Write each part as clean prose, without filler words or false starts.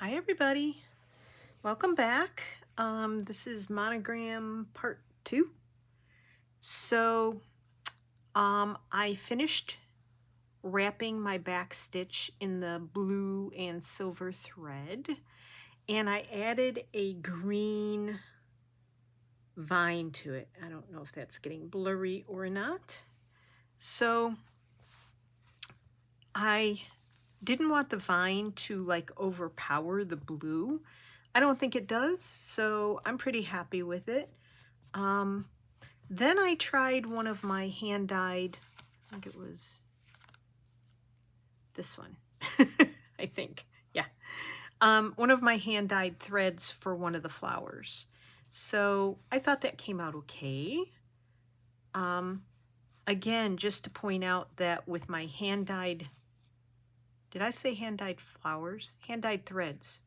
Hi everybody, welcome back. This is Monogram part 2. So I finished wrapping my back stitch in the blue and silver thread, and I added a green vine to it. I don't know if that's getting blurry or not. So I didn't want the vine to like overpower the blue. I don't think it does, so I'm pretty happy with it. Then I tried one of my hand-dyed, I think it was this one, I think, yeah. One of my hand-dyed threads for one of the flowers. So I thought that came out okay. Again, just to point out that with my hand-dyed, did I say hand-dyed flowers? Hand-dyed threads.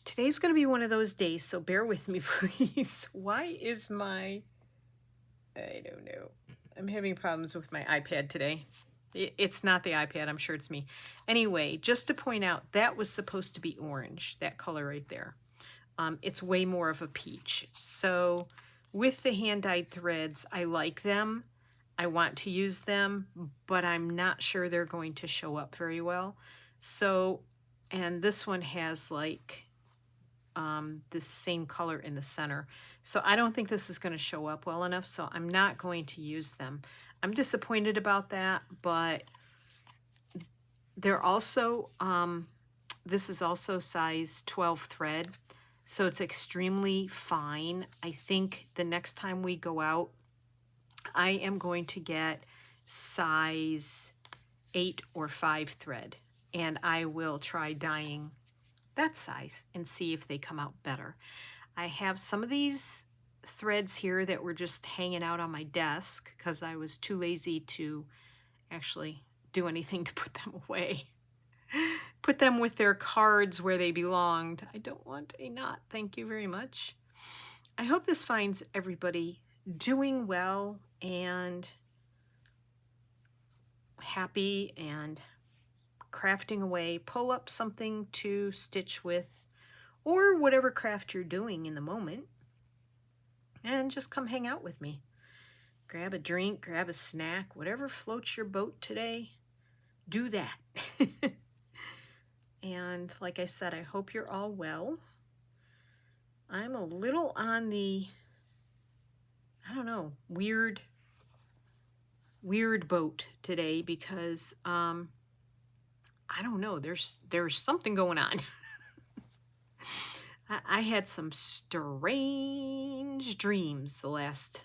Today's going to be one of those days, so bear with me, please. Why is I don't know. I'm having problems with my iPad today. It's not the iPad, I'm sure it's me. Anyway, just to point out, that was supposed to be orange, that color right there. It's way more of a peach. So with the hand-dyed threads, I like them. I want to use them, but I'm not sure they're going to show up very well. So, and this one has like this same color in the center. So I don't think this is going to show up well enough, so I'm not going to use them. I'm disappointed about that, but they're also, this is also size 12 thread, so it's extremely fine. I think the next time we go out, I am going to get size 8 or 5 thread, and I will try dyeing that size and see if they come out better. I have some of these threads here that were just hanging out on my desk because I was too lazy to actually do anything to put them away. Put them with their cards where they belonged. I don't want a knot, thank you very much. I hope this finds everybody doing well and happy and crafting away. Pull up something to stitch with, or whatever craft you're doing in the moment, and just come hang out with me. Grab a drink, grab a snack, whatever floats your boat today, do that. And like I said, I hope you're all well. I'm a little on the, I don't know, weird boat today because I don't know, there's something going on. I had some strange dreams the last,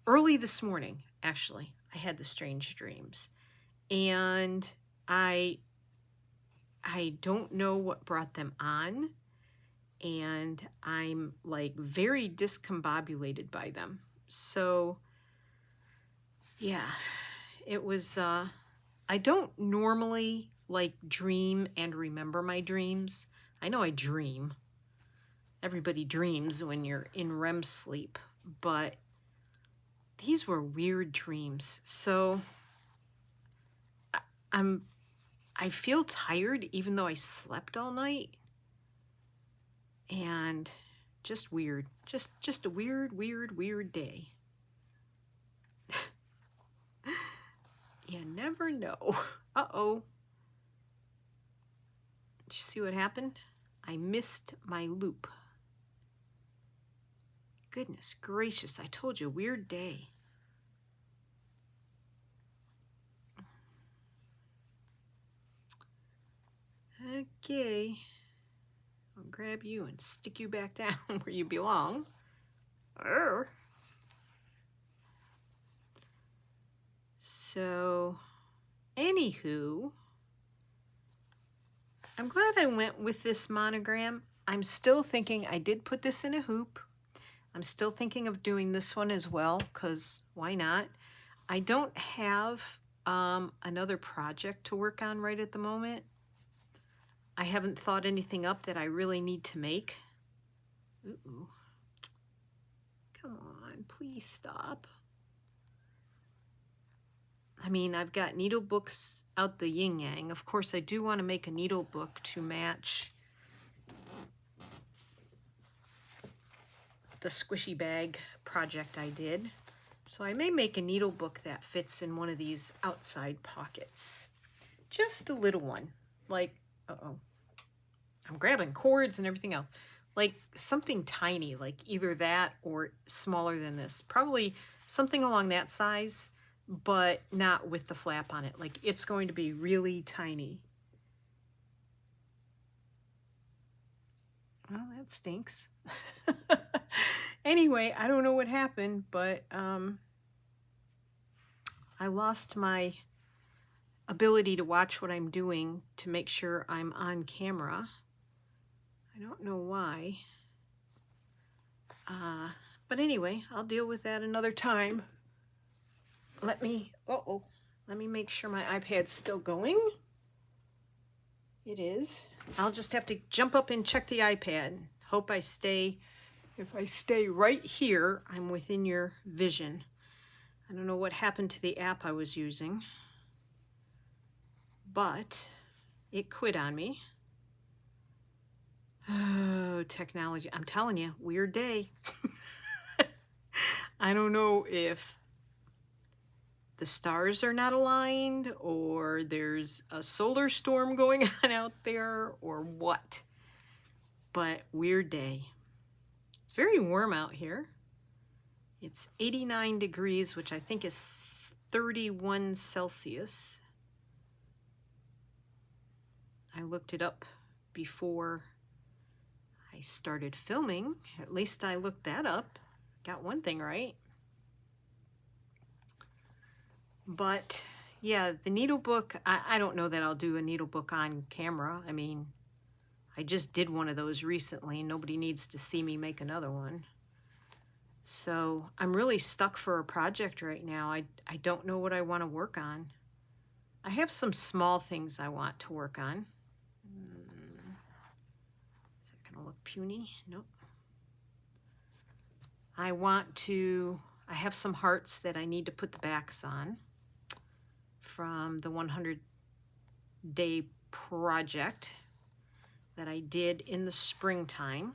early this morning, actually. I had the strange dreams. And I don't know what brought them on. And I'm like very discombobulated by them. So, yeah, it was, I don't normally like dream and remember my dreams. I know I dream. Everybody dreams when you're in REM sleep, but these were weird dreams. So I feel tired even though I slept all night, and just weird. Just a weird day. You never know. Uh-oh. Did you see what happened? I missed my loop. Goodness gracious, I told you, weird day. Okay. I'll grab you and stick you back down where you belong. Arr. So, anywho, I'm glad I went with this monogram. I'm still thinking, I did put this in a hoop. I'm still thinking of doing this one as well, because why not? I don't have another project to work on right at the moment. I haven't thought anything up that I really need to make. Ooh. Come on, please stop. I mean, I've got needle books out the yin yang. Of course, I do want to make a needle book to match the squishy bag project I did. So I may make a needle book that fits in one of these outside pockets. Just a little one. Like, uh-oh. I'm grabbing cords and everything else. Like something tiny, like either that or smaller than this. Probably something along that size, but not with the flap on it. Like it's going to be really tiny. Well, that stinks. Anyway, I don't know what happened, but I lost my ability to watch what I'm doing to make sure I'm on camera. I don't know why. But anyway, I'll deal with that another time. Let me make sure my iPad's still going. It is. I'll just have to jump up and check the iPad. Hope I stay, if I stay right here, I'm within your vision. I don't know what happened to the app I was using, but it quit on me. Oh, technology. I'm telling you, weird day. I don't know if the stars are not aligned or there's a solar storm going on out there or what. But weird day. It's very warm out here. It's 89 degrees, which I think is 31 Celsius. I looked it up before I started filming. At least I looked that up. Got one thing right. But yeah, the needle book, I don't know that I'll do a needle book on camera. I mean, I just did one of those recently. Nobody needs to see me make another one. So I'm really stuck for a project right now. I don't know what I want to work on. I have some small things I want to work on. Is that going to look puny? Nope. I have some hearts that I need to put the backs on from the 100-day project that I did in the springtime.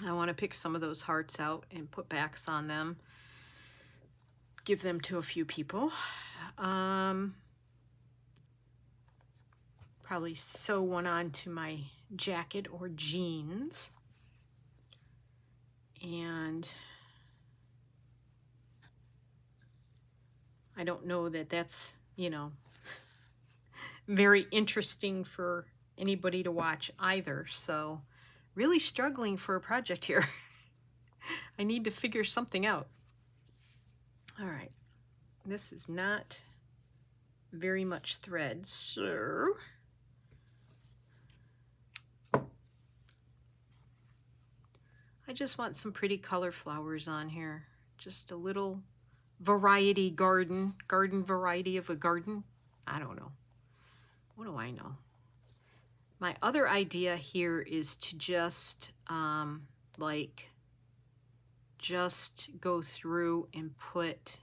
I want to pick some of those hearts out and put backs on them, give them to a few people. Probably sew one onto my jacket or jeans. And I don't know that that's, very interesting for anybody to watch either. So really struggling for a project here. I need to figure something out. All right. This is not very much thread, so I just want some pretty color flowers on here. Just a little variety garden variety of a garden. I don't know. What do I know? My other idea here is to just just go through and put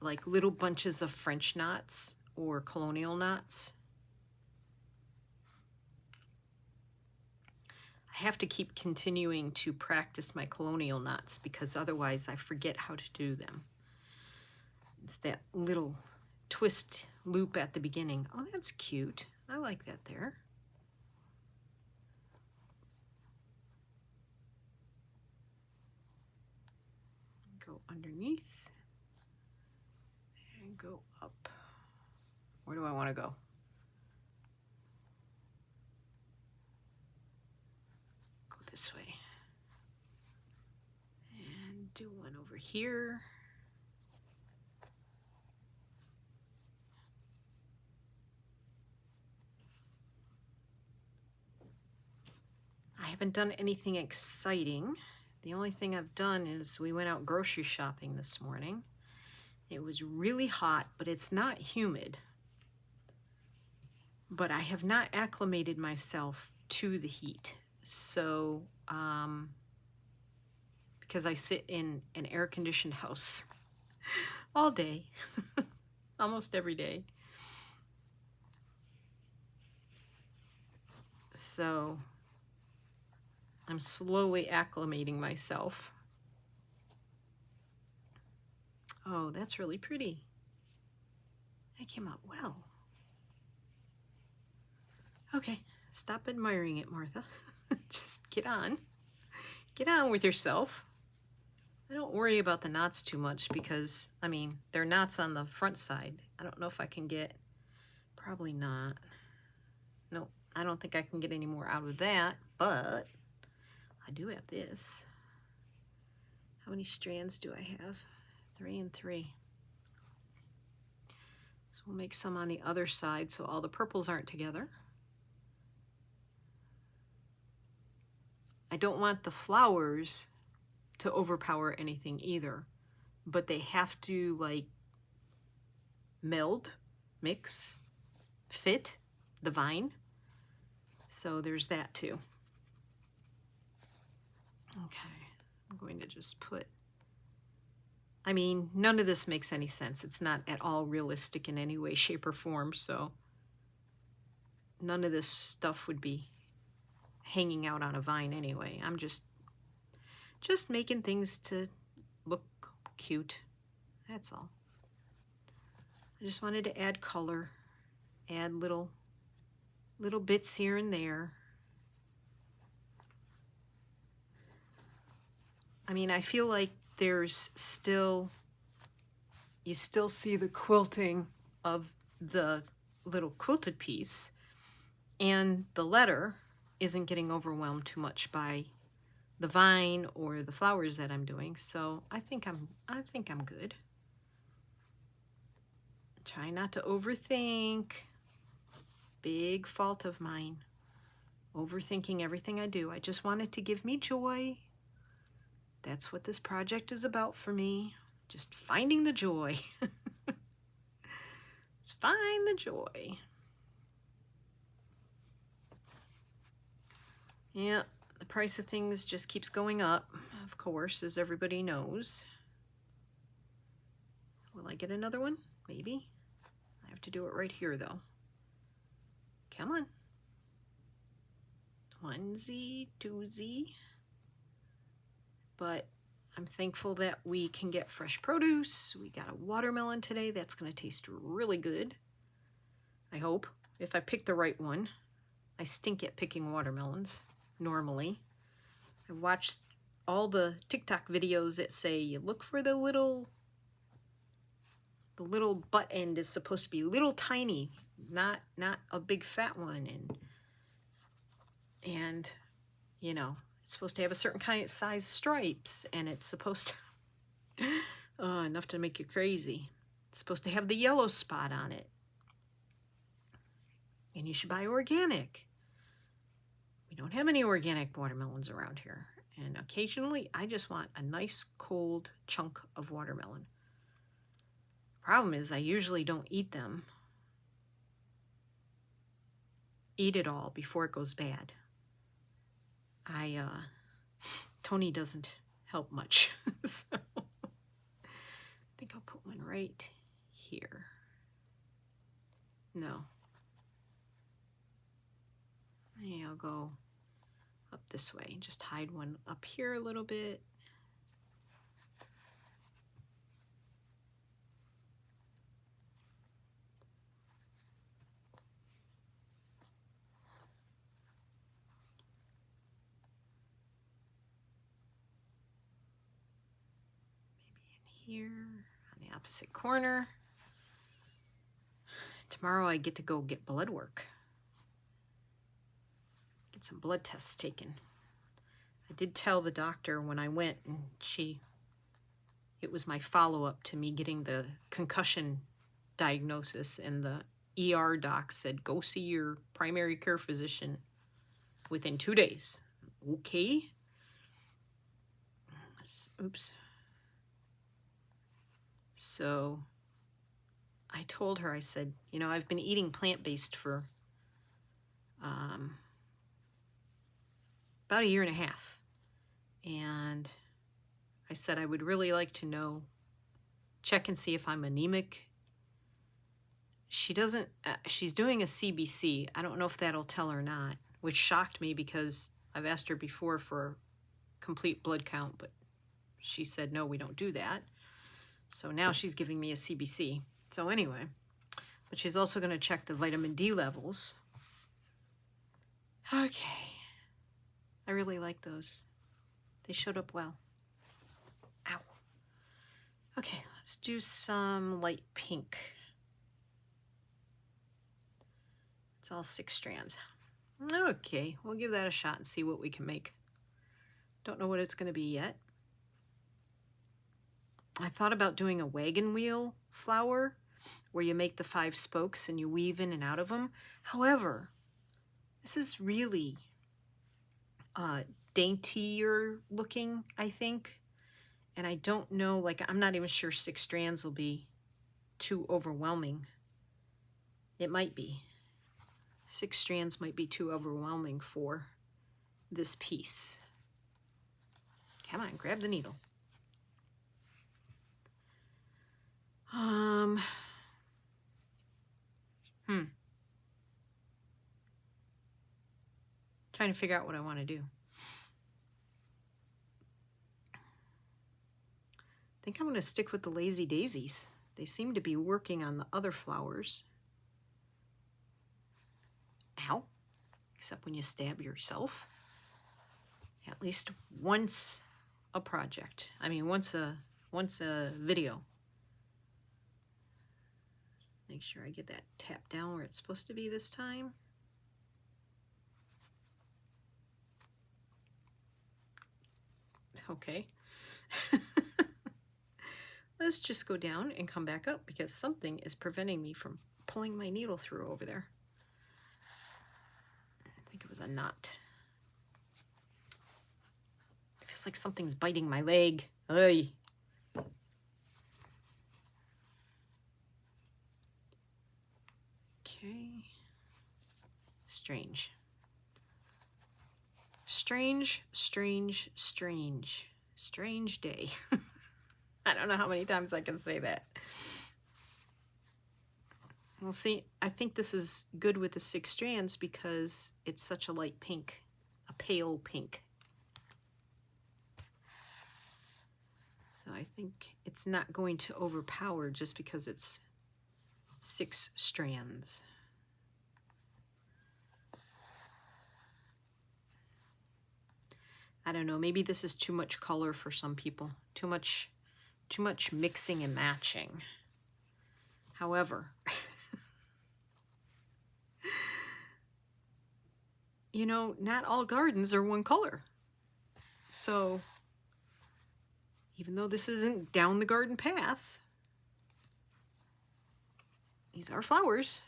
like little bunches of French knots or colonial knots. I have to keep continuing to practice my colonial knots because otherwise I forget how to do them. It's that little twist loop at the beginning. Oh, that's cute. I like that there. Go underneath and go up. Where do I want to go? Go this way. And do one over here. I haven't done anything exciting. The only thing I've done is we went out grocery shopping this morning. It was really hot, but it's not humid. But I have not acclimated myself to the heat. So, because I sit in an air-conditioned house all day, almost every day. So I'm slowly acclimating myself. Oh, that's really pretty. That came out well. Okay, stop admiring it, Martha. Just get on. Get on with yourself. I don't worry about the knots too much because, I mean, they're knots on the front side. I don't know if I can get, probably not. No, I don't think I can get any more out of that, but I do have this. How many strands do I have? 3 and 3. So we'll make some on the other side so all the purples aren't together. I don't want the flowers to overpower anything either, but they have to like meld, mix, fit the vine. So there's that too. Okay, I'm going to just put, I mean, none of this makes any sense. It's not at all realistic in any way, shape, or form, so none of this stuff would be hanging out on a vine anyway. I'm just making things to look cute. That's all. I just wanted to add color, add little bits here and there. I mean, I feel like there's still, you still see the quilting of the little quilted piece, and the letter isn't getting overwhelmed too much by the vine or the flowers that I'm doing. So I think I'm good. Try not to overthink. Big fault of mine. Overthinking everything I do. I just want it to give me joy. That's what this project is about for me. Just finding the joy. Let's find the joy. Yeah, the price of things just keeps going up, of course, as everybody knows. Will I get another one? Maybe. I have to do it right here, though. Come on. Onesie, twosie. But I'm thankful that we can get fresh produce. We got a watermelon today. That's going to taste really good. I hope. If I pick the right one. I stink at picking watermelons, normally. I watched all the TikTok videos that say you look for the little butt end is supposed to be little tiny, not a big fat one. And you know, it's supposed to have a certain kind of size stripes, and it's supposed to enough to make you crazy. It's supposed to have the yellow spot on it. And you should buy organic. We don't have any organic watermelons around here. And occasionally I just want a nice cold chunk of watermelon. Problem is I usually don't eat them. Eat it all before it goes bad. Tony doesn't help much. So I think I'll put one right here. No. Maybe I'll go up this way and just hide one up here a little bit. Here on the opposite corner. Tomorrow I get to go get blood work. Get some blood tests taken. I did tell the doctor when I went, and it was my follow-up to me getting the concussion diagnosis, and the ER doc said, go see your primary care physician within 2 days. Okay. Oops. So I told her, I said, you know, I've been eating plant-based for about 1.5 years. And I said I would really like to know, check and see if I'm anemic. She doesn't, she's doing a CBC. I don't know if that'll tell or not, which shocked me because I've asked her before for a complete blood count, but she said, no, we don't do that. So now she's giving me a CBC. So anyway, but she's also going to check the vitamin D levels. Okay. I really like those. They showed up well. Ow. Okay, let's do some light pink. It's all 6 strands. Okay, we'll give that a shot and see what we can make. Don't know what it's going to be yet. I thought about doing a wagon wheel flower where you make the 5 spokes and you weave in and out of them. However, this is really daintier looking, I think. And I don't know, like, I'm not even sure 6 strands will be too overwhelming. It might be. 6 strands might be too overwhelming for this piece. Come on, grab the needle. Trying to figure out what I want to do. I think I'm going to stick with the lazy daisies. They seem to be working on the other flowers. Ow. Except when you stab yourself. At least once a project. I mean, once a video. Make sure I get that tapped down where it's supposed to be this time. Okay. Let's just go down and come back up because something is preventing me from pulling my needle through over there. I think it was a knot. It feels like something's biting my leg. Oy. Okay. Strange. Strange, strange, strange. Strange day. I don't know how many times I can say that. We'll see. I think this is good with the 6 strands because it's such a light pink, a pale pink. So I think it's not going to overpower just because it's 6 strands. I don't know, maybe this is too much color for some people. Too much mixing and matching. However, you know, not all gardens are one color. So even though this isn't down the garden path, these are flowers.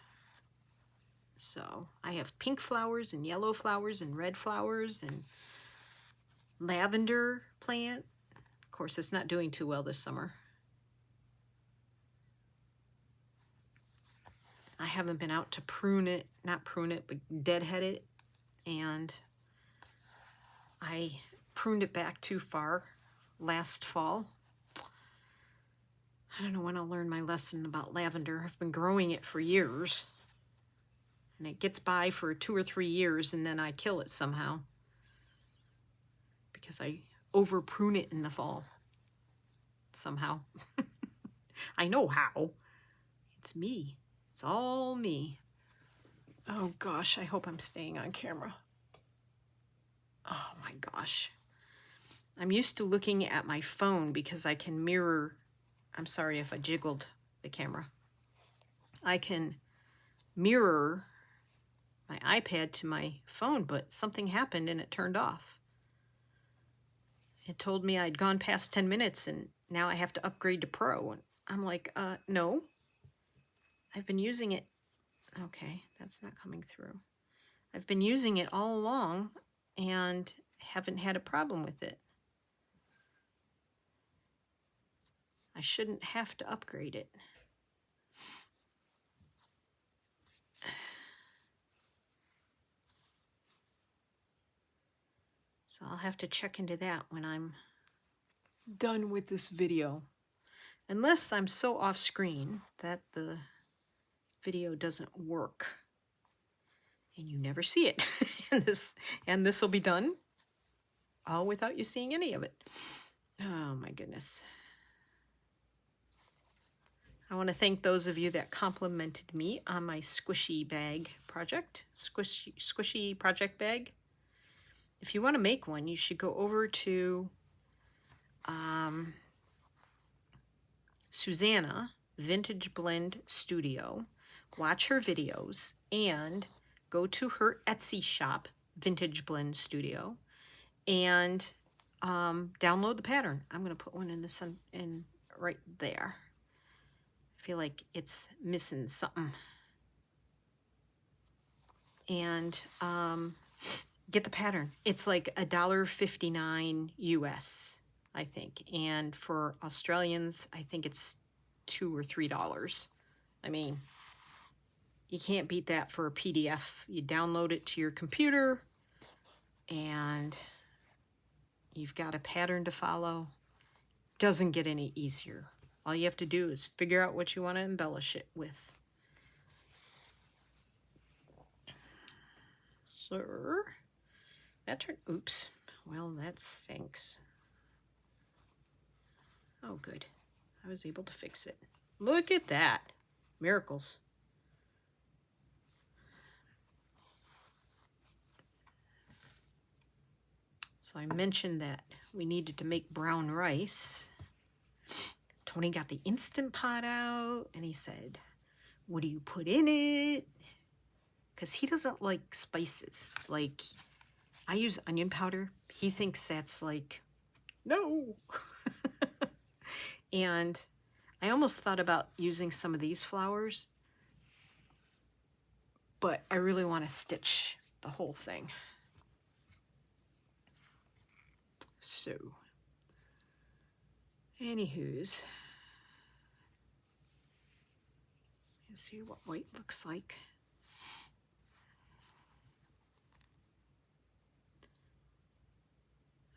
So I have pink flowers and yellow flowers and red flowers and lavender plant. Of course, it's not doing too well this summer. I haven't been out to prune it, not prune it, but deadhead it. And I pruned it back too far last fall. I don't know when I'll learn my lesson about lavender. I've been growing it for years. And it gets by for 2 or 3 years and then I kill it somehow. Because I over prune it in the fall. Somehow. I know how. It's me. It's all me. Oh gosh, I hope I'm staying on camera. Oh my gosh. I'm used to looking at my phone because I can mirror. I'm sorry if I jiggled the camera. I can mirror my iPad to my phone, but something happened and it turned off. It told me I'd gone past 10 minutes and now I have to upgrade to Pro. And I'm like, no. I've been using it. Okay, that's not coming through. I've been using it all along and haven't had a problem with it. I shouldn't have to upgrade it. So I'll have to check into that when I'm done with this video. Unless I'm so off screen that the video doesn't work and you never see it. and this will be done all without you seeing any of it. Oh my goodness. I want to thank those of you that complimented me on my squishy bag project, squishy project bag. If you want to make one, you should go over to Susanna Vintage Blend Studio, watch her videos, and go to her Etsy shop, Vintage Blend Studio, and download the pattern. I'm going to put one in the sun in right there. I feel like it's missing something. And get the pattern. It's like $1.59 US, I think. And for Australians, I think it's $2 or $3. I mean, you can't beat that for a PDF. You download it to your computer and you've got a pattern to follow. Doesn't get any easier. All you have to do is figure out what you want to embellish it with. Sir, that turned, oops, well, that stinks. Oh, good. I was able to fix it. Look at that. Miracles. So I mentioned that we needed to make brown rice. Tony got the Instant Pot out and he said, what do you put in it? Because he doesn't like spices. Like, I use onion powder. He thinks that's like, no. And I almost thought about using some of these flowers, but I really want to stitch the whole thing. So, anywho's, let's see what white looks like.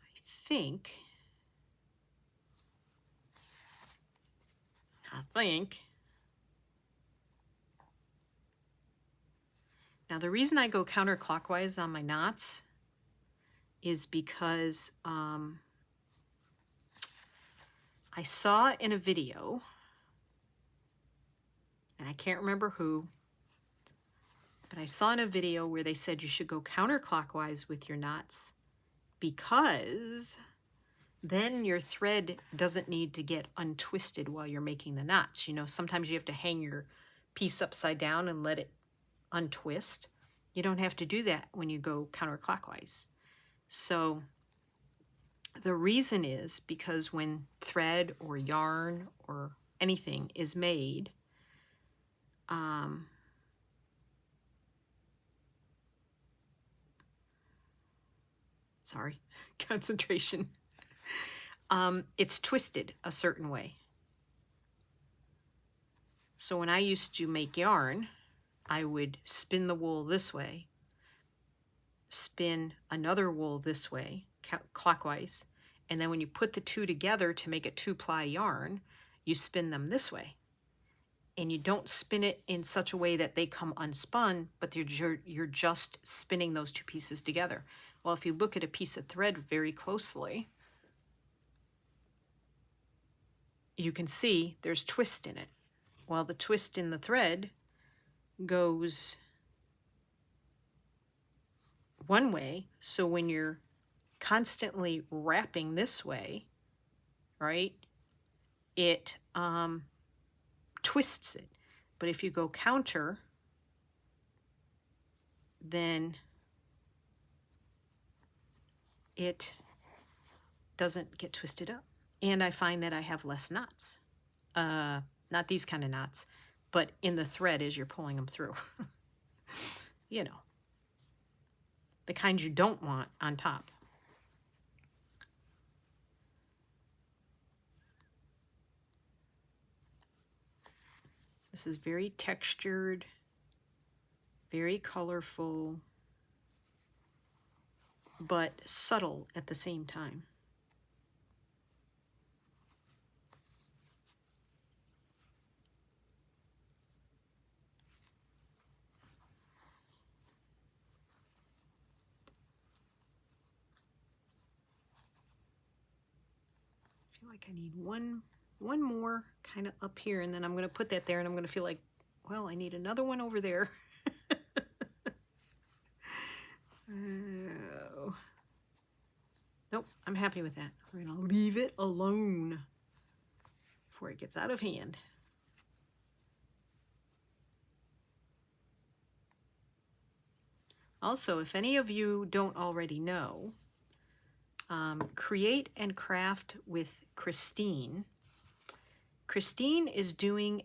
I think. Now the reason I go counterclockwise on my knots is because I saw in a video, and I can't remember who, but I saw in a video where they said you should go counterclockwise with your knots because then your thread doesn't need to get untwisted while you're making the knots. You know, sometimes you have to hang your piece upside down and let it untwist. You don't have to do that when you go counterclockwise. So the reason is because when thread or yarn or anything is made, sorry, concentration. It's twisted a certain way. So when I used to make yarn, I would spin the wool this way, spin another wool this way, clockwise, and then when you put the two together to make a 2-ply yarn, you spin them this way. And you don't spin it in such a way that they come unspun, but you're just spinning those two pieces together. Well, if you look at a piece of thread very closely, you can see there's twist in it. Well, the twist in the thread goes one way, so when you're constantly wrapping this way, right, it twists it. But if you go counter, then it doesn't get twisted up. And I find that I have less knots. Not these kind of knots, but in the thread as you're pulling them through. You know, the kind you don't want on top. This is very textured, very colorful, but subtle at the same time. feel like I need one more kind of up here, and then I'm going to put that there, and I'm going to feel like, well, I need another one over there. Oh. Nope, I'm happy with that. We're going to leave it alone before it gets out of hand. Also, if any of you don't already know, Create and Craft with Christine. Christine is doing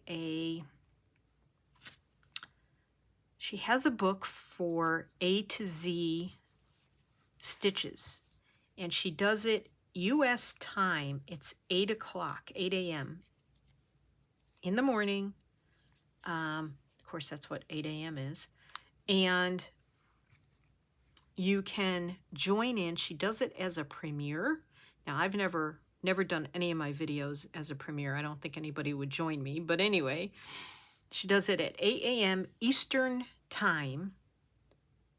she has a book for A to Z stitches, and she does it US time. It's 8 o'clock, 8 a.m. in the morning. Of course, that's what 8 a.m. is. And you can join in. She does it as a premiere. Now, I've never done any of my videos as a premiere. I don't think anybody would join me. But anyway, she does it at 8 a.m. Eastern time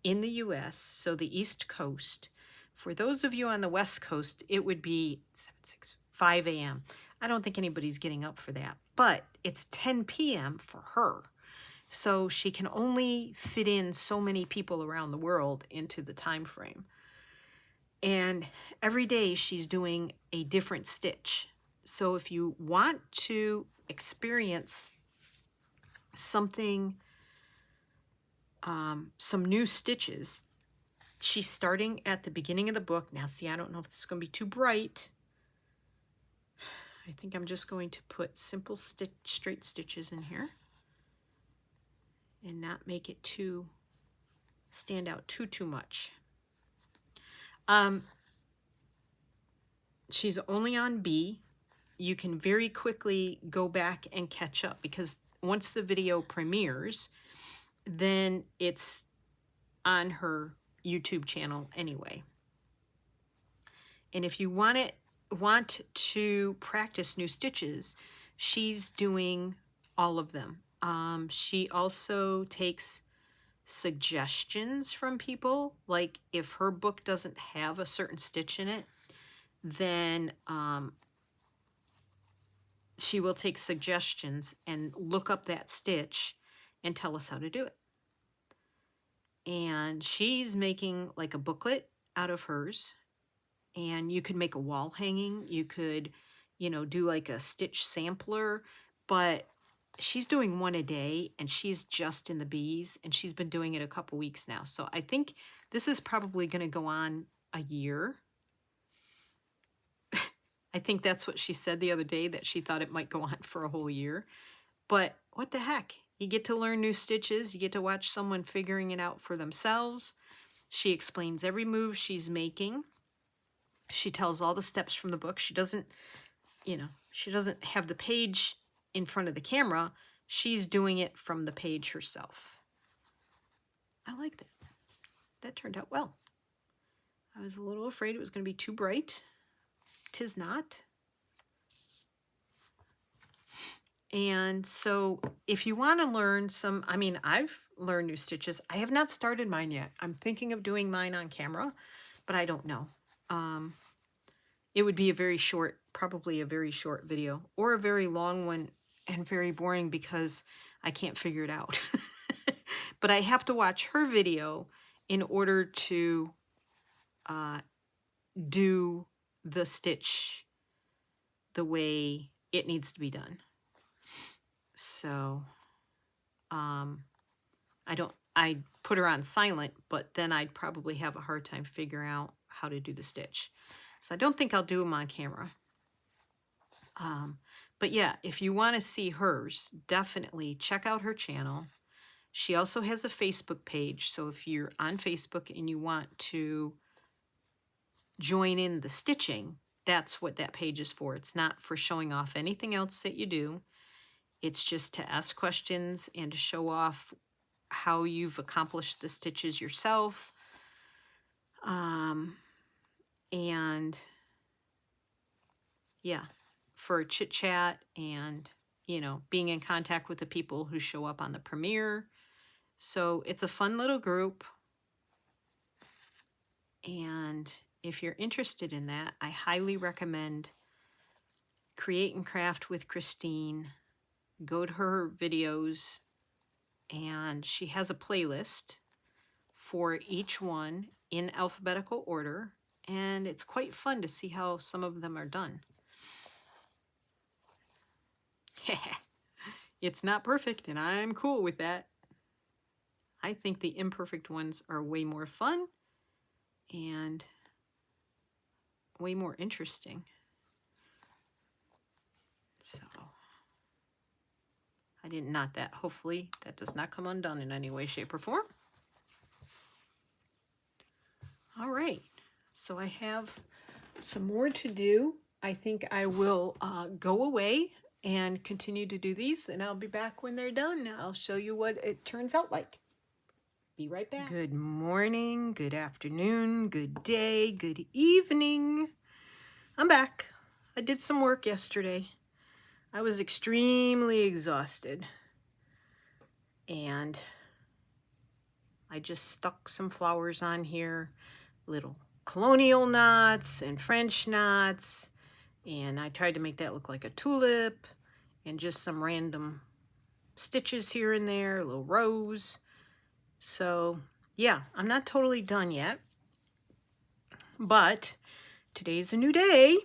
in the US, so the East Coast. For those of you on the West Coast, it would be 5 a.m. I don't think anybody's getting up for that, but it's 10 p.m. for her. So she can only fit in so many people around the world into the time frame. And every day she's doing a different stitch. So if you want to experience something, some new stitches, she's starting at the beginning of the book. Now, see, I don't know if this is going to be too bright. I think I'm just going to put simple straight stitches in here and not make it too stand out too much. She's only on B. You can very quickly go back and catch up, because once the video premieres, then it's on her YouTube channel anyway. And if you want to practice new stitches, she's doing all of them. She also takes suggestions from people. Like if her book doesn't have a certain stitch in it, then she will take suggestions and look up that stitch and tell us how to do it. And she's making like a booklet out of hers, and you could make a wall hanging. You could, do like a stitch sampler, but she's doing one a day, and she's just in the B's, and she's been doing it a couple weeks now. So I think this is probably going to go on a year. I think that's what she said the other day, that she thought it might go on for a whole year. But what the heck? You get to learn new stitches. You get to watch someone figuring it out for themselves. She explains every move she's making. She tells all the steps from the book. She doesn't have the page in front of the camera. She's doing it from the page herself. I like that. That turned out well. I was a little afraid it was going to be too bright. 'Tis not. And so if you want to learn some, I've learned new stitches. I have not started mine yet. I'm thinking of doing mine on camera, but I don't know. It would be probably a very short video, or a very long one and very boring because I can't figure it out. But I have to watch her video in order to do the stitch the way it needs to be done. So I put her on silent, but then I'd probably have a hard time figuring out how to do the stitch. So I don't think I'll do them on camera. But yeah, if you want to see hers, definitely check out her channel. She also has a Facebook page. So if you're on Facebook and you want to join in the stitching, that's what that page is for. It's not for showing off anything else that you do. It's just to ask questions and to show off how you've accomplished the stitches yourself. And yeah, for a chit chat and, being in contact with the people who show up on the premiere. So it's a fun little group. And if you're interested in that, I highly recommend Create and Craft with Christine. Go to her videos, and she has a playlist for each one in alphabetical order, and it's quite fun to see how some of them are done. It's not perfect, and I'm cool with that. I think the imperfect ones are way more fun and way more interesting. So I didn't knot that. Hopefully that does not come undone in any way, shape, or form. All right, so I have some more to do. I think I will go away and continue to do these, and I'll be back when they're done. I'll show you what it turns out like. Be right back. Good morning, good afternoon, good day, good evening. I'm back. I did some work yesterday. I was extremely exhausted, and I just stuck some flowers on here, little colonial knots and French knots, and I tried to make that look like a tulip, and just some random stitches here and there, a little rose. So yeah, I'm not totally done yet, but today's a new day.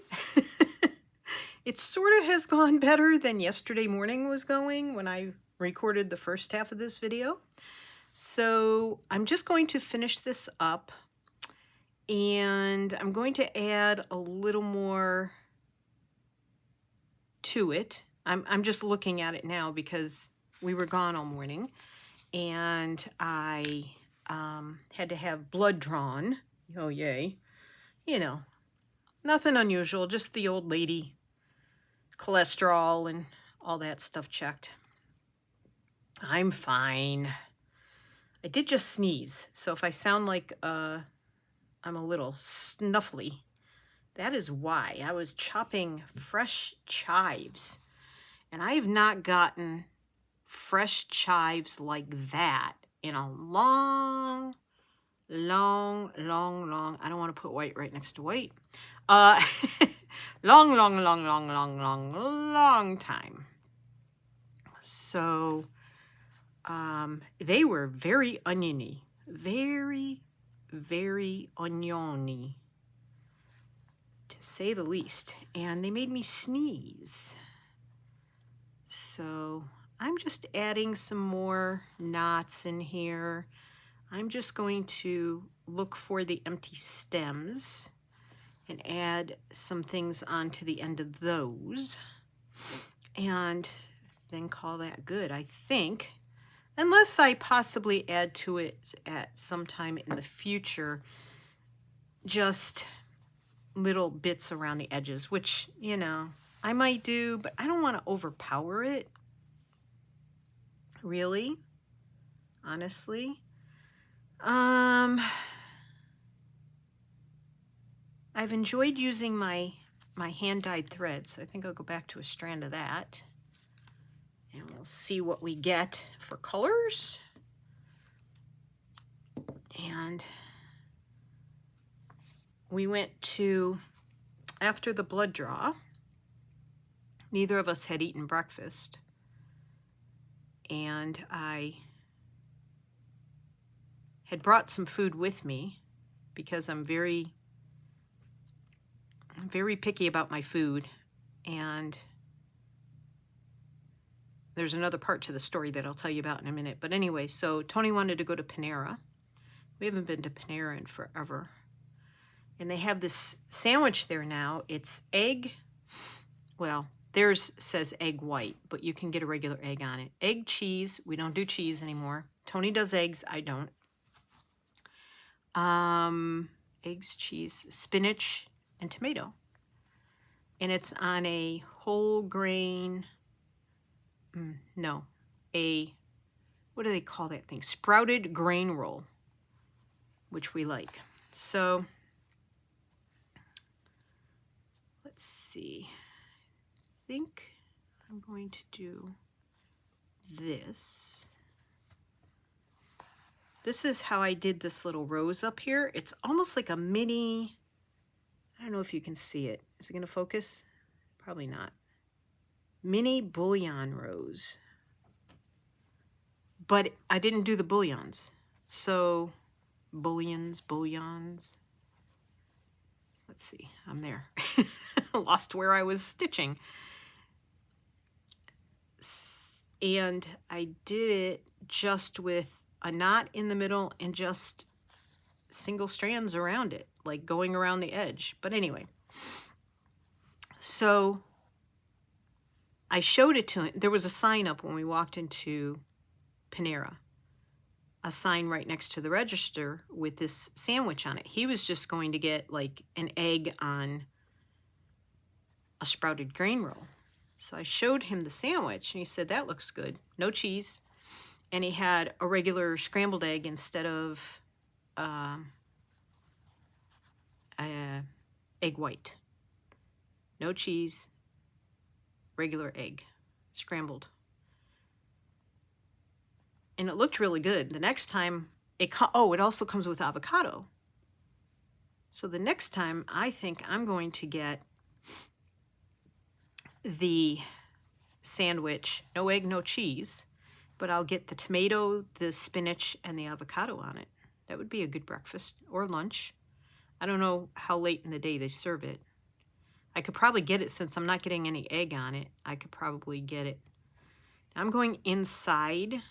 It sort of has gone better than yesterday morning was going when I recorded the first half of this video. So I'm just going to finish this up, and I'm going to add a little more to it. I'm just looking at it now because we were gone all morning, and I had to have blood drawn. Oh, yay. You know, nothing unusual, just the old lady cholesterol and all that stuff checked. I'm fine. I did just sneeze, so if I sound like I'm a little snuffly, that is why. I was chopping fresh chives, and I have not gotten fresh chives like that in a long, I don't want to put white right next to white. Long time. So they were very oniony, very oniony, to say the least, and they made me sneeze. So I'm just adding some more knots in here. I'm just going to look for the empty stems and add some things onto the end of those, and then call that good, I think. Unless I possibly add to it at some time in the future, just little bits around the edges, which, you know, I might do, but I don't want to overpower it, really, honestly. I've enjoyed using my hand-dyed thread, so I think I'll go back to a strand of that, and we'll see what we get for colors. And we went to, after the blood draw, neither of us had eaten breakfast, and I had brought some food with me because I'm very picky about my food, and there's another part to the story that I'll tell you about in a minute. But anyway, so Tony wanted to go to Panera. We haven't been to Panera in forever. And they have this sandwich there now. It's egg, well, theirs says egg white, but you can get a regular egg on it. Egg, cheese. We don't do cheese anymore. Tony does eggs. I don't. Eggs, cheese, spinach, and tomato. And it's on a whole grain, what do they call that thing? Sprouted grain roll, which we like. So let's see. I think I'm going to do this. This is how I did this little rose up here. It's almost like a mini, I don't know if you can see it. Is it going to focus? Probably not. Mini bouillon rows. But I didn't do the bouillons. So, bouillons. Let's see, I'm there. Lost where I was stitching. And I did it just with a knot in the middle and just single strands around it, like going around the edge. But anyway, so I showed it to him. There was a sign up when we walked into Panera, a sign right next to the register with this sandwich on it. He was just going to get like an egg on a sprouted grain roll. So I showed him the sandwich and he said, that looks good. No cheese. And he had a regular scrambled egg instead of egg white. No cheese, regular egg, scrambled. And it looked really good. The next time, it also comes with avocado. So the next time, I think I'm going to get the sandwich, no egg, no cheese, but I'll get the tomato, the spinach, and the avocado on it. That would be a good breakfast or lunch. I don't know how late in the day they serve it. I could probably get it since I'm not getting any egg on it. I could probably get it. I'm going inside,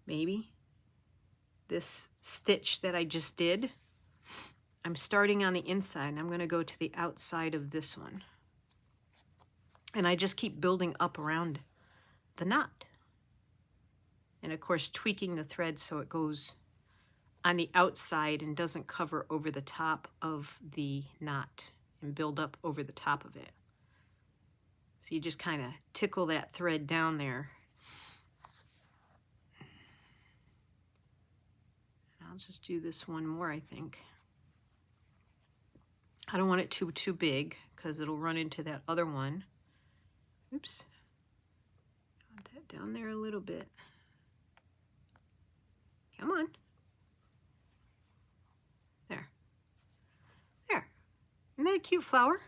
maybe, this stitch that I just did. I'm starting on the inside, and I'm going to go to the outside of this one. And I just keep building up around the knot. And of course, tweaking the thread so it goes on the outside and doesn't cover over the top of the knot and build up over the top of it. So you just kind of tickle that thread down there. I'll just do this one more, I think. I don't want it too big because it'll run into that other one. Oops. Put that down there a little bit. Come on. There. There. Isn't that a cute flower?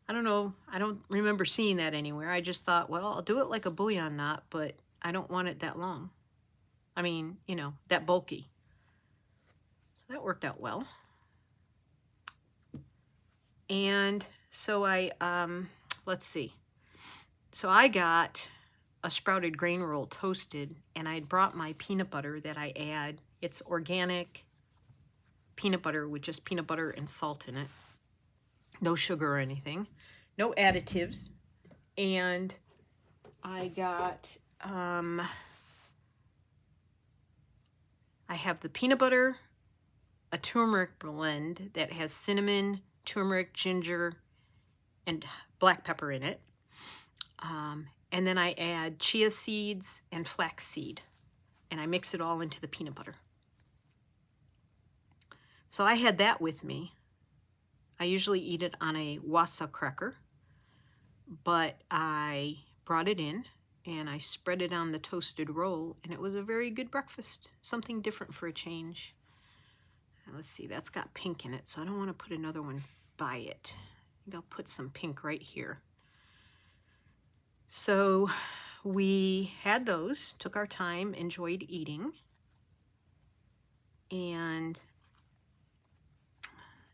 I don't know. I don't remember seeing that anywhere. I just thought, well, I'll do it like a bouillon knot, but I don't want it that long. I mean, you know, that bulky. So that worked out well. And so let's see. So I got a sprouted grain roll toasted, and I brought my peanut butter that I add. It's organic peanut butter with just peanut butter and salt in it. No sugar or anything. No additives. And I got, I have the peanut butter, a turmeric blend that has cinnamon, turmeric, ginger, and black pepper in it. And then I add chia seeds and flax seed, and I mix it all into the peanut butter. So I had that with me. I usually eat it on a wasa cracker, but I brought it in and I spread it on the toasted roll, and it was a very good breakfast. Something different for a change. Now let's see, that's got pink in it, so I don't want to put another one by it. I think I'll put some pink right here. So we had those, took our time, enjoyed eating, and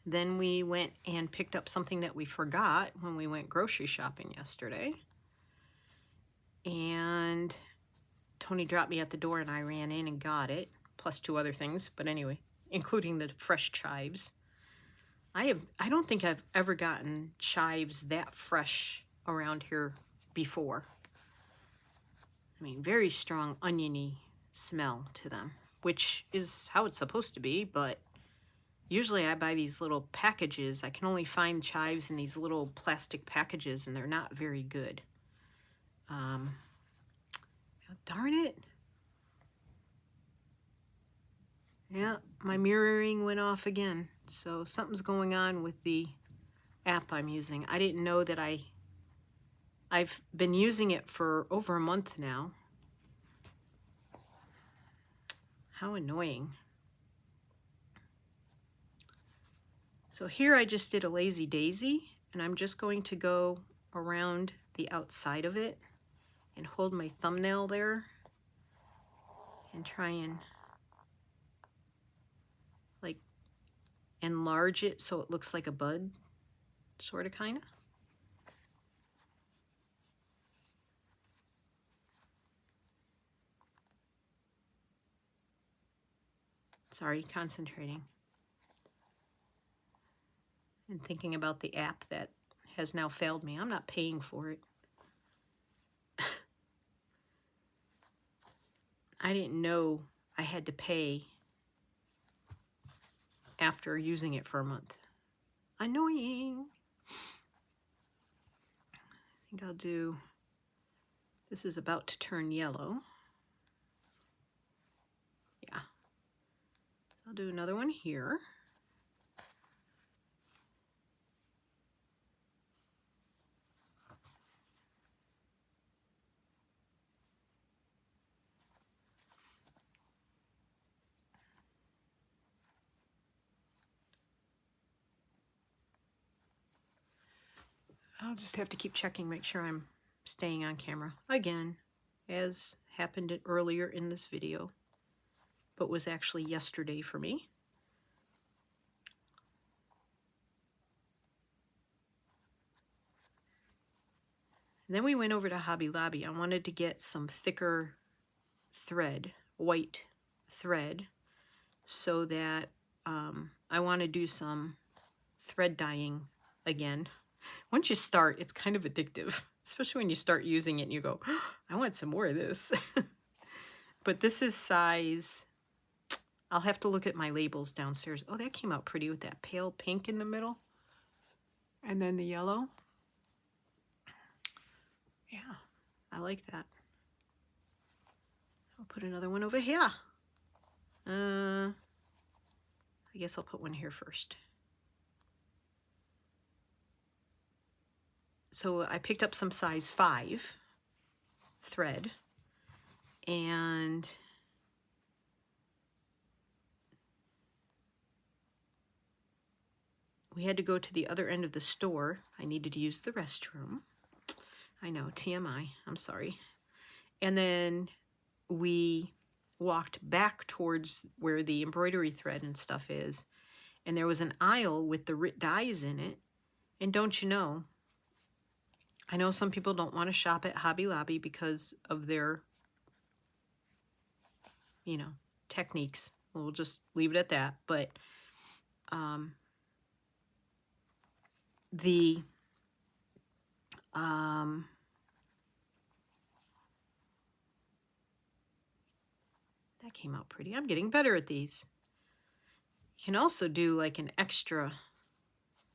then we went and picked up something that we forgot when we went grocery shopping yesterday. And Tony dropped me at the door and I ran in and got it, plus 2 other things, but anyway, including the fresh chives. I don't think I've ever gotten chives that fresh around here before. I mean, very strong oniony smell to them, which is how it's supposed to be, but usually I buy these little packages. I can only find chives in these little plastic packages, and they're not very good. Darn it. Yeah, my mirroring went off again. So something's going on with the app I'm using. I didn't know that I've been using it for over a month now. How annoying. So here I just did a lazy daisy, And I'm just going to go around the outside of it and hold my thumbnail there and try and like enlarge it so it looks like a bud, sort of, kind of. Sorry, concentrating and thinking about the app that has now failed me. I'm not paying for it. I didn't know I had to pay after using it for a month. Annoying. I think I'll do, this is about to turn yellow. Yeah. So I'll do another one here. I'll just have to keep checking, make sure I'm staying on camera. Again, as happened earlier in this video, but was actually yesterday for me. And then we went over to Hobby Lobby. I wanted to get some thicker thread, white thread, so that I want to do some thread dyeing again. Once you start, it's kind of addictive, especially when you start using it and you go, oh, I want some more of this. But this is size, I'll have to look at my labels downstairs. Oh, that came out pretty with that pale pink in the middle. And then the yellow. Yeah, I like that. I'll put another one over here. I guess I'll put one here first. So I picked up some size 5 thread, and we had to go to the other end of the store. I needed to use the restroom. I know, TMI, I'm sorry. And then we walked back towards where the embroidery thread and stuff is, and there was an aisle with the RJOS dyes in it. And don't you know, I know some people don't want to shop at Hobby Lobby because of their, you know, techniques. We'll just leave it at that. But that came out pretty. I'm getting better at these. You can also do like an extra.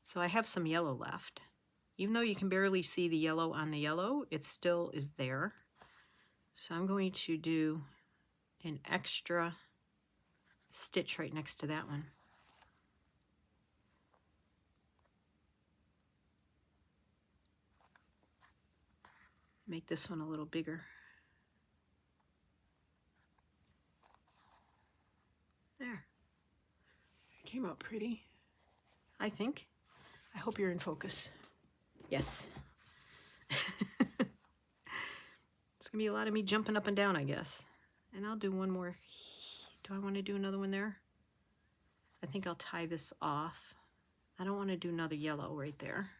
So I have some yellow left. Even though you can barely see the yellow on the yellow, it still is there. So I'm going to do an extra stitch right next to that one. Make this one a little bigger. There. It came out pretty, I think. I hope you're in focus. Yes. It's gonna be a lot of me jumping up and down, I guess. And I'll do one more. Do I want to do another one there? I think I'll tie this off. I don't want to do another yellow right there.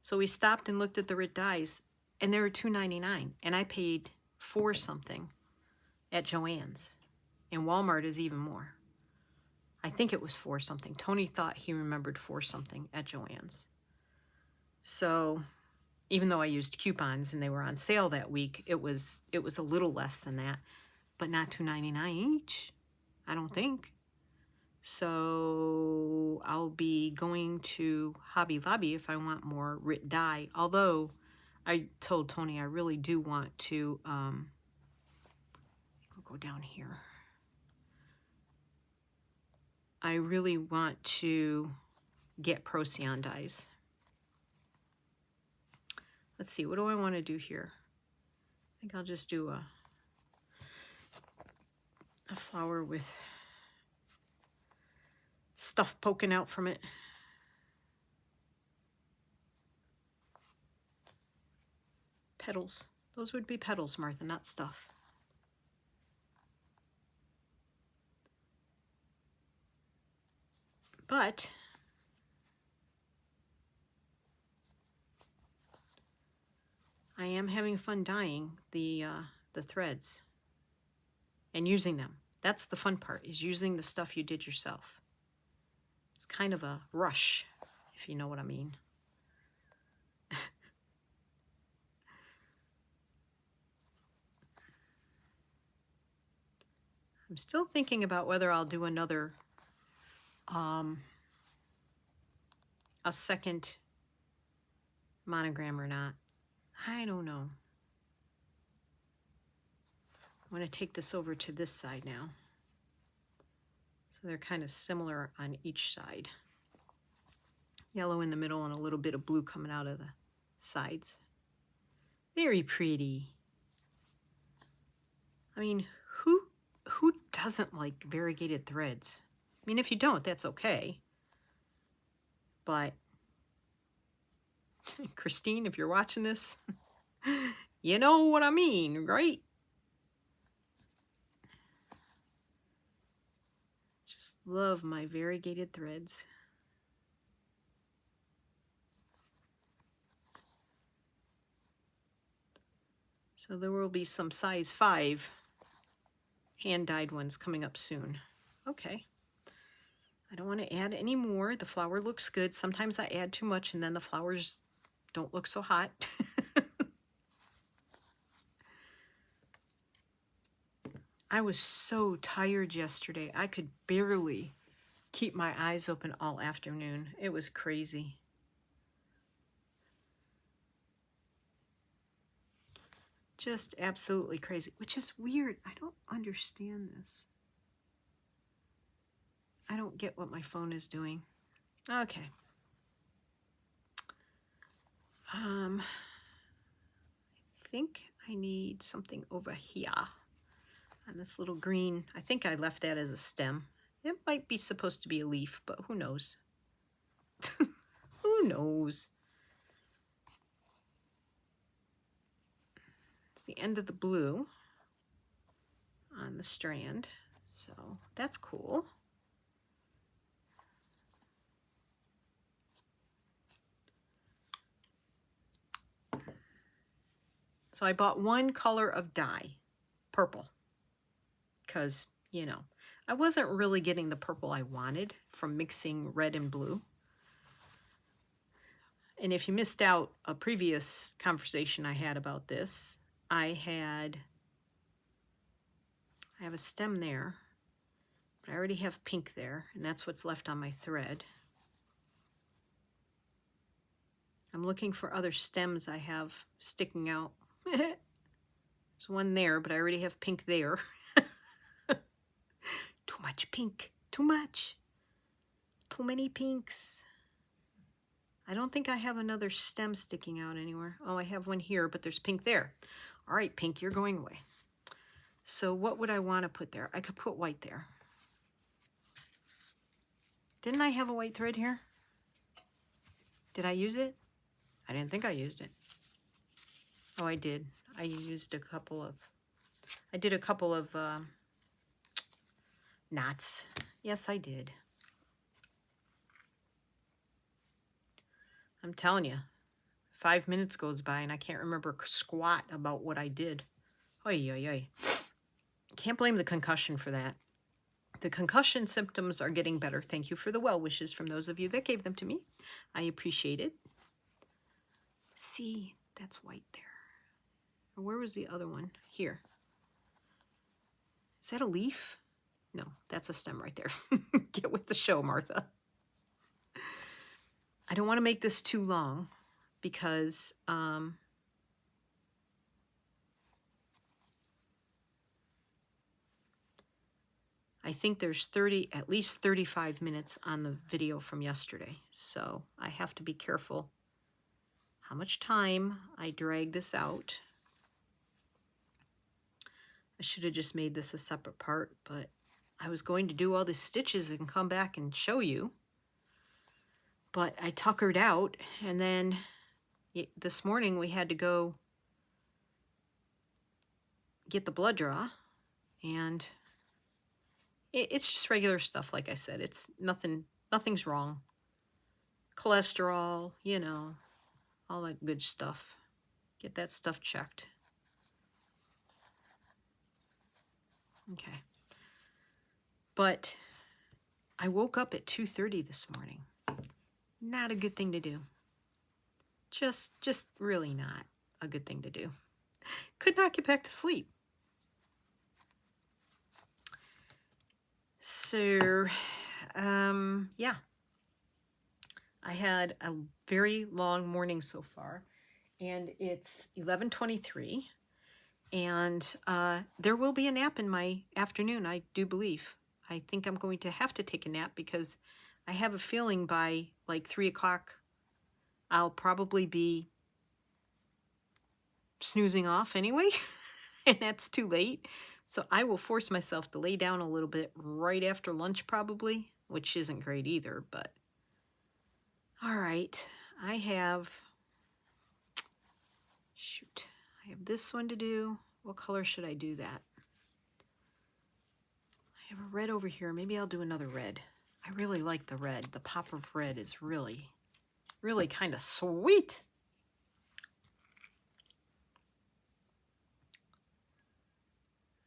So we stopped and looked at the RJOS dyes, and they were $2.99, and I paid $4 something at Joann's, and Walmart is even more. I think it was $4 something. Tony thought he remembered $4 something at Joann's. So even though I used coupons and they were on sale that week, it was a little less than that, but not $2.99 each, I don't think. So I'll be going to Hobby Lobby if I want more RJOS dye. Although I told Tony I really do want to, I'll go down here. I really want to get Procyon dyes. Let's see, what do I want to do here? I think I'll just do a flower with stuff poking out from it. Petals. Those would be petals, Martha, not stuff. But I am having fun dyeing the threads and using them. That's the fun part, is using the stuff you did yourself. It's kind of a rush, if you know what I mean. I'm still thinking about whether I'll do another, a second monogram or not. I don't know. I'm going to take this over to this side now. So they're kind of similar on each side. Yellow in the middle and a little bit of blue coming out of the sides. Very pretty. I mean, who doesn't like variegated threads? I mean, if you don't, that's okay. But Christine, if you're watching this, you know what I mean, right? Just love my variegated threads. So there will be some size 5 hand-dyed ones coming up soon. Okay. I don't want to add any more. The flower looks good. Sometimes I add too much and then the flowers don't look so hot. I was so tired yesterday. I could barely keep my eyes open all afternoon. It was crazy. Just absolutely crazy, which is weird. I don't understand this. I don't get what my phone is doing. Okay. I think I need something over here on this little green. I think I left that as a stem. It might be supposed to be a leaf, but who knows? Who knows? It's the end of the blue on the strand, so that's cool. So I bought one color of dye, purple, because, you know, I wasn't really getting the purple I wanted from mixing red and blue. And if you missed out a previous conversation I had about this, I have a stem there, but I already have pink there, and that's what's left on my thread. I'm looking for other stems I have sticking out. There's one there, but I already have pink there. Too much pink. Too much. Too many pinks. I don't think I have another stem sticking out anywhere. Oh, I have one here, but there's pink there. All right, pink, you're going away. So what would I want to put there? I could put white there. Didn't I have a white thread here? Did I use it? I didn't think I used it. Oh, I did. I used a couple of, I did a couple of knots. Yes, I did. I'm telling you, 5 minutes goes by and I can't remember squat about what I did. Oy, oy, oy. Can't blame the concussion for that. The concussion symptoms are getting better. Thank you for the well wishes from those of you that gave them to me. I appreciate it. See, that's white there. Or where was the other one? Here. Is that a leaf? No, that's a stem right there. Get with the show, Martha. I don't want to make this too long because I think there's at least 35 minutes on the video from yesterday. So I have to be careful how much time I drag this out. I should have just made this a separate part, but I was going to do all the stitches and come back and show you, but I tuckered out, and then this morning we had to go get the blood draw, and it's just regular stuff. Like I said, it's nothing's wrong. Cholesterol, you know, all that good stuff. Get that stuff checked. Okay. But I woke up at 2:30 this morning. Not a good thing to do. Just really not a good thing to do. Could not get back to sleep. So, yeah. I had a very long morning so far, and it's 11:23, and there will be a nap in my afternoon, I do believe. I think I'm going to have to take a nap because I have a feeling by like 3 o'clock I'll probably be snoozing off anyway, and that's too late. So I will force myself to lay down a little bit right after lunch probably, which isn't great either, but all right. I have this one to do. What color should I do that? I have a red over here. Maybe I'll do another red. I really like the red. The pop of red is really, really kind of sweet.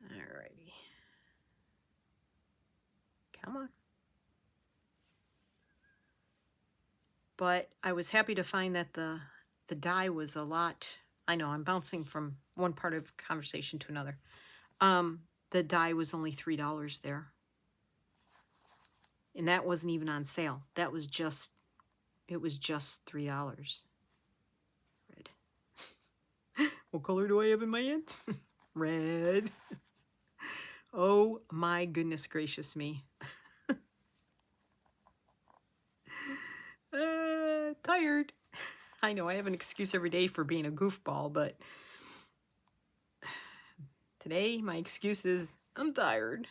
Alrighty. Come on. But I was happy to find that the die was a lot. I know I'm bouncing from one part of conversation to another. The die was only $3 there. And that wasn't even on sale. That was just, it was just $3. Red. What color do I have in my hand? Red. Oh my goodness gracious me. Tired. I know I have an excuse every day for being a goofball, but today my excuse is I'm tired.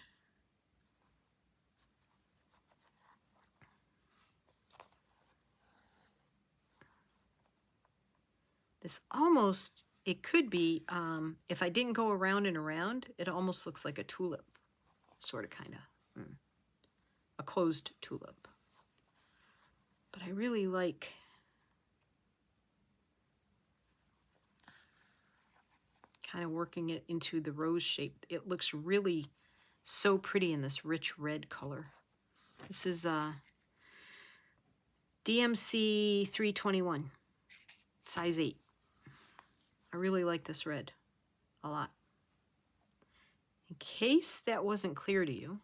This almost, it could be, if I didn't go around and around, it almost looks like a tulip, sort of, kind of. A closed tulip. But I really like kind of working it into the rose shape. It looks really so pretty in this rich red color. This is DMC 321, size 8. I really like this red a lot. In case that wasn't clear to you,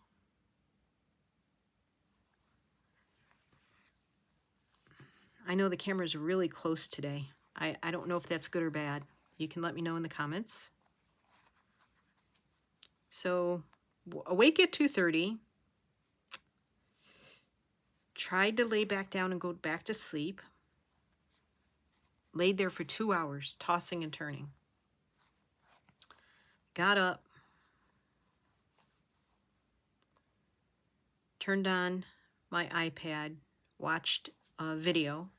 I know the camera's really close today. I don't know if that's good or bad. You can let me know in the comments. So, awake at 2:30. Tried to lay back down and go back to sleep. Laid there for 2 hours, tossing and turning. Got up. Turned on my iPad. Watched a video.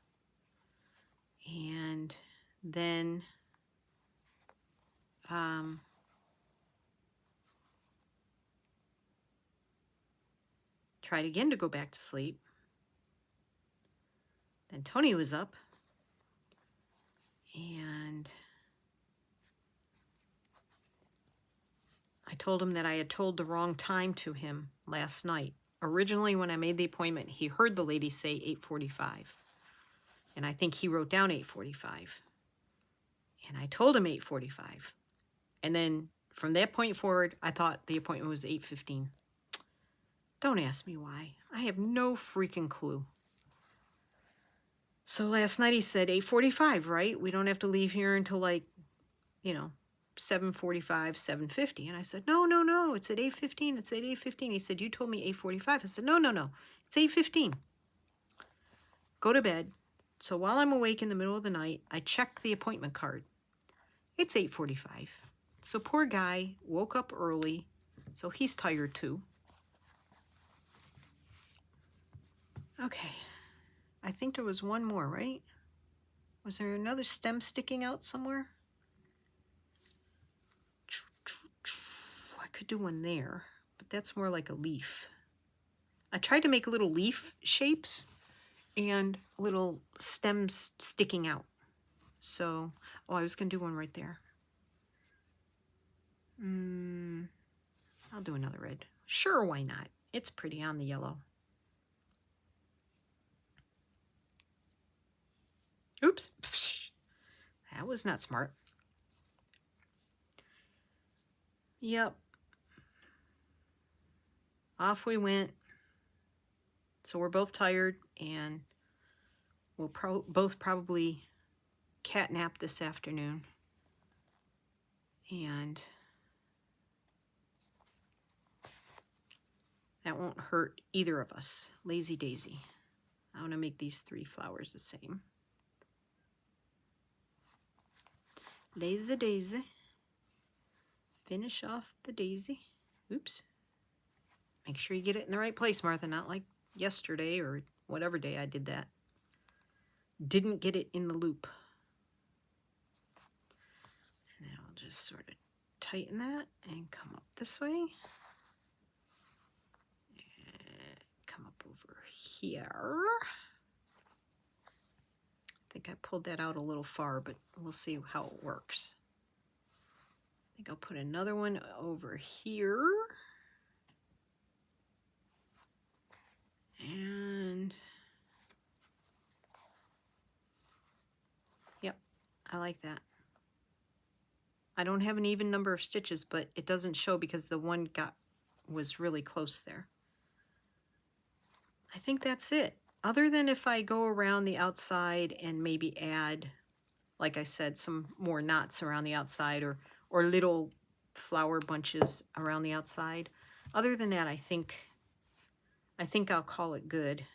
And then tried again to go back to sleep. Then Tony was up, and I told him that I had told the wrong time to him last night. Originally, when I made the appointment, he heard the lady say 8:45, and I think he wrote down 8:45, and I told him 8:45, and then from that point forward, I thought the appointment was 8:15. Don't ask me why. I have no freaking clue. So last night he said 8:45, right? We don't have to leave here until like, 7:45, 7:50. And I said, no, it's at 8:15. It's at 8:15. He said, you told me 8:45. I said, no, it's 8:15. Go to bed. So while I'm awake in the middle of the night, I check the appointment card. It's 8:45. So poor guy woke up early, so he's tired too. Okay, I think there was one more, right? Was there another stem sticking out somewhere? I could do one there, but that's more like a leaf. I tried to make little leaf shapes and little stems sticking out. So, oh, I was going to do one right there. I'll do another red. Sure, why not? It's pretty on the yellow. Oops. That was not smart. Yep. Off we went. So we're both tired, and we'll both probably catnap this afternoon. And that won't hurt either of us. Lazy daisy. I want to make these 3 flowers the same. Lazy daisy. Finish off the daisy. Oops. Make sure you get it in the right place, Martha, not like yesterday or whatever day I did that. Didn't get it in the loop. And then I'll just sort of tighten that and come up this way. And come up over here. I think I pulled that out a little far, but we'll see how it works. I think I'll put another one over here. And yep, I like that. I don't have an even number of stitches, but it doesn't show because the one was really close there. I think that's it. Other than if I go around the outside and maybe add, like I said, some more knots around the outside or little flower bunches around the outside. Other than that, I think I'll call it good.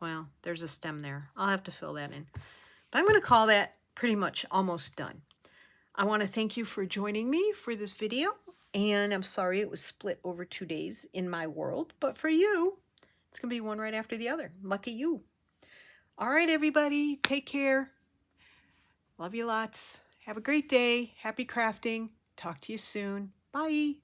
Well, there's a stem there. I'll have to fill that in. But I'm going to call that pretty much almost done. I want to thank you for joining me for this video. And I'm sorry it was split over 2 days in my world. But for you, it's going to be one right after the other. Lucky you. All right, everybody. Take care. Love you lots. Have a great day. Happy crafting. Talk to you soon. Bye.